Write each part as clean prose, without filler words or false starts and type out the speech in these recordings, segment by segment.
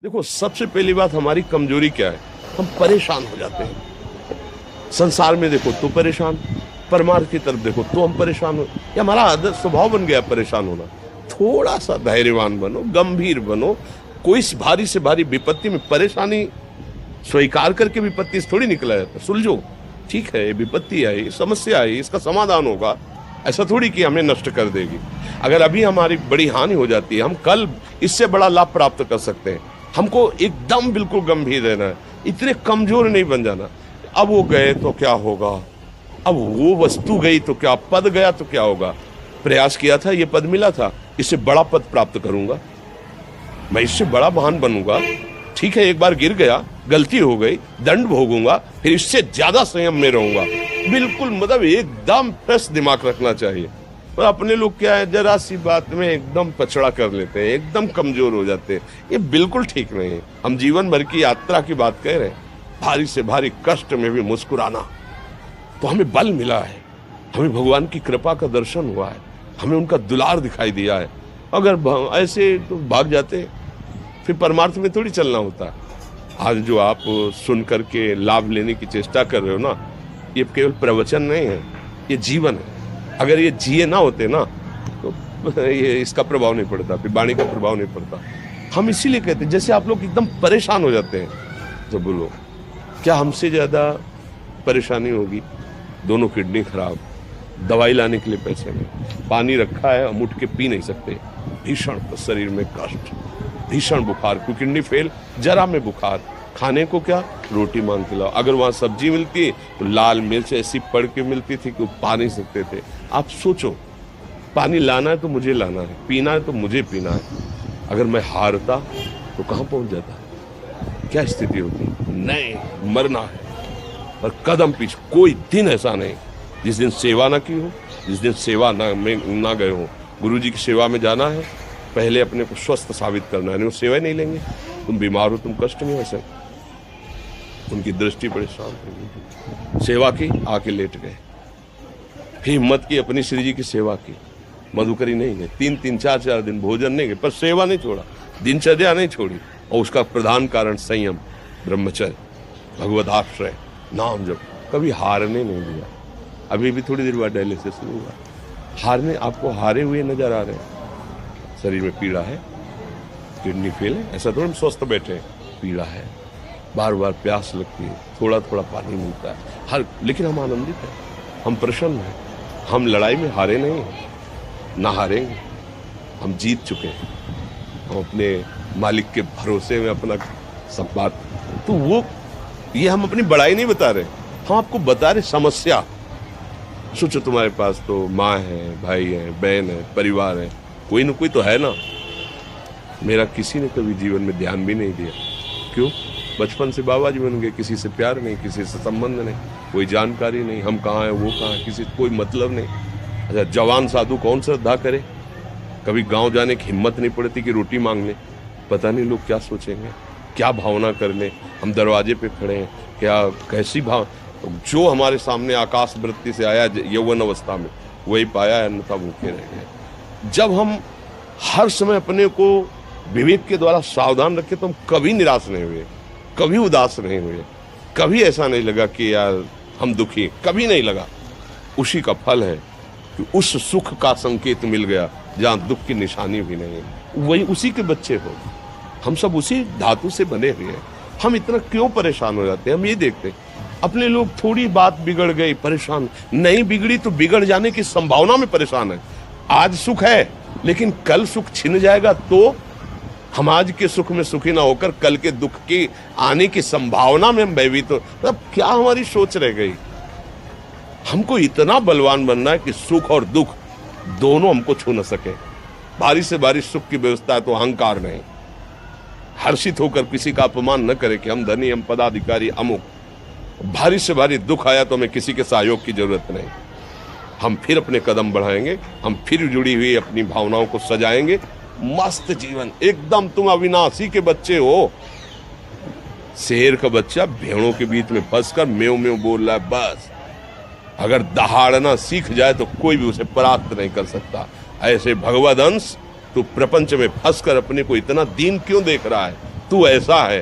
देखो, सबसे पहली बात हमारी कमजोरी क्या है? हम परेशान हो जाते हैं। संसार में देखो तो परेशान, परमार्थ की तरफ देखो तो हम परेशान हो। ये हमारा आदत स्वभाव बन गया परेशान होना। थोड़ा सा धैर्यवान बनो, गंभीर बनो। कोई भारी से भारी विपत्ति में परेशानी स्वीकार करके विपत्ति से थोड़ी निकला जाता। सुलझो, ठीक है, विपत्ति आई, समस्या आई, इसका समाधान होगा। ऐसा थोड़ी कि हमें नष्ट कर देगी। अगर अभी हमारी बड़ी हानि हो जाती है, हम कल इससे बड़ा लाभ प्राप्त कर सकते हैं। हमको एकदम बिल्कुल गंभीर रहना है, इतने कमजोर नहीं बन जाना। अब वो गए तो क्या होगा, अब वो वस्तु गई तो क्या, पद गया तो क्या होगा। प्रयास किया था, ये पद मिला था, इससे बड़ा पद प्राप्त करूंगा, मैं इससे बड़ा महान बनूंगा। ठीक है, एक बार गिर गया, गलती हो गई, दंड भोगूंगा, फिर इससे ज्यादा संयम में रहूंगा। बिल्कुल मतलब एकदम फ्रेश दिमाग रखना चाहिए। पर अपने लोग क्या है, जरा सी बात में एकदम पछड़ा कर लेते हैं, एकदम कमजोर हो जाते हैं। ये बिल्कुल ठीक नहीं है। हम जीवन भर की यात्रा की बात कह रहे हैं, भारी से भारी कष्ट में भी मुस्कुराना, तो हमें बल मिला है, हमें भगवान की कृपा का दर्शन हुआ है, हमें उनका दुलार दिखाई दिया है। अगर ऐसे तो भाग जाते, फिर परमार्थ में थोड़ी चलना होता। आज जो आप सुन करके लाभ लेने की चेष्टा कर रहे हो ना, ये केवल प्रवचन नहीं है, ये जीवन है। अगर ये जिए ना होते ना तो ये इसका प्रभाव नहीं पड़ता, फिर वाणी का प्रभाव नहीं पड़ता। हम इसीलिए कहते हैं, जैसे आप लोग एकदम परेशान हो जाते हैं, तो बोलो क्या हमसे ज्यादा परेशानी होगी? दोनों किडनी खराब, दवाई लाने के लिए पैसे नहीं, पानी रखा है हम उठ के पी नहीं सकते, भीषण शरीर में कष्ट, भीषण बुखार, क्योंकि किडनी फेल, जरा में बुखार, खाने को क्या, रोटी मांग के लाओ। अगर वहां सब्जी मिलती तो लाल मिर्च ऐसी पड़ के मिलती थी कि पा नहीं सकते थे। आप सोचो, पानी लाना है तो मुझे लाना है, पीना है तो मुझे पीना है। अगर मैं हारता तो कहां पहुंच जाता, क्या स्थिति होती? नहीं, मरना है। और कदम पीछे, कोई दिन ऐसा नहीं जिस दिन सेवा ना की हो, जिस दिन सेवा ना गए हो। गुरु जी की सेवा में जाना है, पहले अपने को स्वस्थ साबित करना है, नहीं वो सेवा ही नहीं लेंगे। तुम बीमार हो, तुम कष्ट में हो सकते। उनकी दृष्टि बड़ी शांत होगी। सेवा की, आके लेट गए, फिर हिम्मत की, अपनी श्री जी की सेवा की। मधुकरी नहीं गए, 3-3, 4-4 दिन भोजन नहीं गए, पर सेवा नहीं छोड़ा, दिनचर्या नहीं छोड़ी। और उसका प्रधान कारण संयम, ब्रह्मचर्य, भगवदाश्रय, नाम जप, कभी हारने नहीं दिया। अभी भी थोड़ी देर बाद डायलिसिस शुरू हुआ, हारने, आपको हारे हुए नजर आ रहे हैं। शरीर में पीड़ा है, किडनी फेल है, ऐसा थोड़ा हम स्वस्थ बैठे हैं, पीड़ा है, बार बार प्यास लगती है, थोड़ा थोड़ा पानी मिलता है, लेकिन हम आनंदित हैं, हम प्रसन्न हैं। हम लड़ाई में हारे नहीं हैं, ना हारेंगे, हम जीत चुके हैं। हम अपने मालिक के भरोसे में अपना सब बात, तो वो ये हम अपनी बड़ाई नहीं बता रहे, हम आपको बता रहे समस्या। सोचो, तुम्हारे पास तो माँ है, भाई है, बहन है, परिवार है, कोई ना कोई तो है ना। मेरा किसी ने कभी जीवन में ध्यान भी नहीं दिया। क्यों? बचपन से बाबा जी बन गए, किसी से प्यार नहीं, किसी से संबंध नहीं, कोई जानकारी नहीं, हम कहाँ हैं, वो कहाँ है, किसी से कोई मतलब नहीं। अच्छा, जवान साधु कौन श्रद्धा करे? कभी गांव जाने की हिम्मत नहीं पड़ती कि रोटी मांग ले। पता नहीं लोग क्या सोचेंगे, क्या भावना कर ले। हम दरवाजे पे खड़े हैं, क्या कैसी भाव, जो हमारे सामने आकाश वृत्ति से आया यौवन अवस्था में, वही पाया, अन्यथा भूखे रह गए। जब हम हर समय अपने को विवेक के द्वारा सावधान रखे, तो हम कभी निराश नहीं हुए, कभी उदास नहीं हुए, कभी ऐसा नहीं लगा कि यार हम दुखी, कभी नहीं लगा। उसी का फल है कि उस सुख का संकेत मिल गया जहां दुख की निशानी भी नहीं है। वही उसी के बच्चे हो, हम सब उसी धातु से बने हुए हैं। हम इतना क्यों परेशान हो जाते हैं? हम ये देखते हैं, अपने लोग थोड़ी बात बिगड़ गई परेशान, नहीं बिगड़ी तो बिगड़ जाने की संभावना में परेशान है। आज सुख है, लेकिन कल सुख छिन जाएगा, तो हम आज के सुख में सुखी ना होकर कल के दुख की आने की संभावना में हम भयभीत हो। मतलब क्या हमारी सोच रह गई? हमको इतना बलवान बनना है कि सुख और दुख दोनों हमको छू न सके। भारी से भारी सुख की व्यवस्था है तो अहंकार नहीं, हर्षित होकर किसी का अपमान न करे कि हम धनी, हम पदाधिकारी, अमुक। भारी से भारी दुख आया तो हमें किसी के सहयोग की जरूरत नहीं, हम फिर अपने कदम बढ़ाएंगे, हम फिर जुड़ी हुई अपनी भावनाओं को सजाएंगे। मस्त जीवन एकदम। तुम अविनाशी के बच्चे हो। शेर का बच्चा भेड़ों के बीच में फंसकर म्यों म्यों बोल रहा है, बस अगर दहाड़ना सीख जाए तो कोई भी उसे परास्त नहीं कर सकता। ऐसे भगवद अंश, तू प्रपंच में फंसकर अपने को इतना दीन क्यों देख रहा है? तू ऐसा है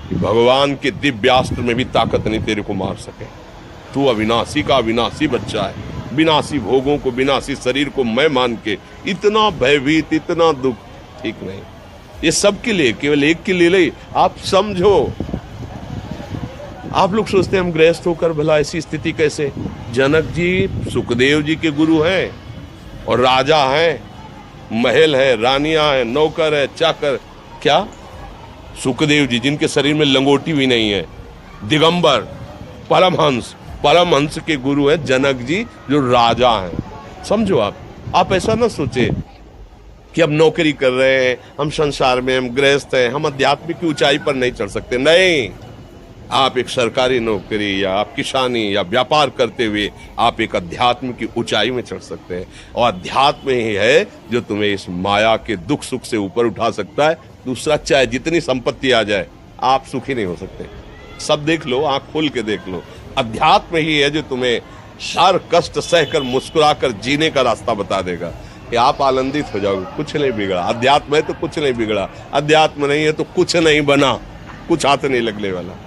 कि भगवान के दिव्यास्त्र में भी ताकत नहीं तेरे को मार सके। तू अविनाशी का अविनाशी बच्चा है। विनाशी भोगों को, विनाशी शरीर को मैं मान के इतना भयभीत, इतना दुख, ठीक नहीं। ये सबके लिए, केवल एक के लिए नहीं। आप समझो, आप लोग सोचते हैं हम गृहस्थ होकर भला ऐसी स्थिति कैसे। जनक जी सुखदेव जी के गुरु हैं और राजा हैं, महल है, रानियां हैं, नौकर है, चाकर। क्या सुखदेव जी जिनके शरीर में लंगोटी भी नहीं है, दिगंबर, परमहंस, परमहंस के गुरु है जनक जी जो राजा हैं। समझो आप ऐसा ना सोचे कि हम नौकरी कर रहे हैं, हम संसार में, हम गृहस्थ हैं, हम अध्यात्म की ऊंचाई पर नहीं चढ़ सकते। नहीं, आप एक सरकारी नौकरी या आप किसानी या व्यापार करते हुए आप एक अध्यात्म की ऊंचाई में चढ़ सकते हैं। और अध्यात्म ही है जो तुम्हें इस माया के दुख सुख से ऊपर उठा सकता है। दूसरा, चाहे जितनी संपत्ति आ जाए, आप सुखी नहीं हो सकते। सब देख लो, आंख खोल के देख लो। अध्यात्म ही है जो तुम्हें हर कष्ट सहकर मुस्कुराकर जीने का रास्ता बता देगा कि आप आनंदित हो जाओगे। कुछ नहीं बिगड़ा। अध्यात्म है तो कुछ नहीं बिगड़ा, अध्यात्म नहीं है तो कुछ नहीं बना, कुछ हाथ नहीं लगने वाला।